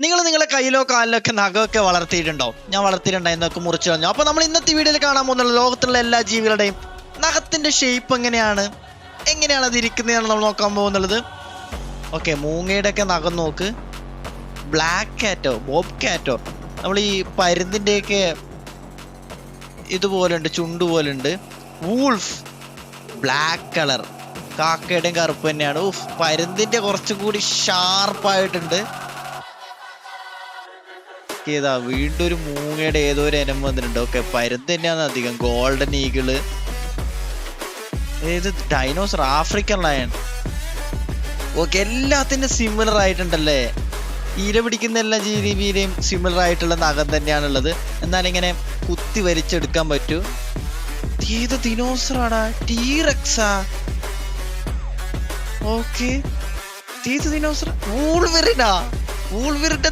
നിങ്ങൾ നിങ്ങളുടെ കയ്യിലോ കാലിലോ ഒക്കെ നഖമൊക്കെ വളർത്തിയിട്ടുണ്ടോ? ഞാൻ വളർത്തിയിട്ടുണ്ടായിരുന്നൊക്കെ മുറിച്ചു കളഞ്ഞു. അപ്പൊ നമ്മൾ ഇന്നത്തെ വീഡിയോയിൽ കാണാൻ പോകുന്ന ലോകത്തുള്ള എല്ലാ ജീവികളുടെയും നഖത്തിന്റെ ഷേപ്പ് എങ്ങനെയാണ് അത് ഇരിക്കുന്നതാണ് നമ്മൾ നോക്കാൻ പോകുന്നുള്ളത്. ഓക്കെ, മൂങ്ങയുടെ ഒക്കെ നഖം നോക്ക്. ബ്ലാക്ക് കാറ്റോ ബോബ് കാറ്റോ, നമ്മൾ ഈ പരുന്തിൻ്റെയൊക്കെ ഇതുപോലുണ്ട്, ചുണ്ട് പോലുണ്ട്. വൂൾഫ് ബ്ലാക്ക് കളർ, കാക്കയുടെയും കറുപ്പ് തന്നെയാണ്. പരുന്തിന്റെ കുറച്ചും കൂടി ഷാർപ്പായിട്ടുണ്ട്. ഏതാ വീണ്ടും ഒരു മൂങ്ങയുടെ ഏതോ ഒരു ഇനം വന്നിട്ടുണ്ട്. ഓക്കെ, പരുന്ത് തന്നെയാണ് അധികം. ഗോൾഡൻ ഈഗിള്, ഏത് ഡൈനോസർ, ആഫ്രിക്കൻ ലയൺ. ഓക്കെ, എല്ലാത്തിനും സിമിലർ ആയിട്ടുണ്ടല്ലേ. ഇര പിടിക്കുന്ന എല്ലാ ജീവിയുടെയും സിമിലർ ആയിട്ടുള്ള നഖം തന്നെയാണുള്ളത്. എന്നാലിങ്ങനെ കുത്തി വലിച്ചെടുക്കാൻ പറ്റൂ. ഏത് ദിനോസറാടാ? ടീറക്സാ? ഓക്കെ, ഏത് ദിനോസർ? വൂൾവെറിനാ? വൂൾവെറിന്റെ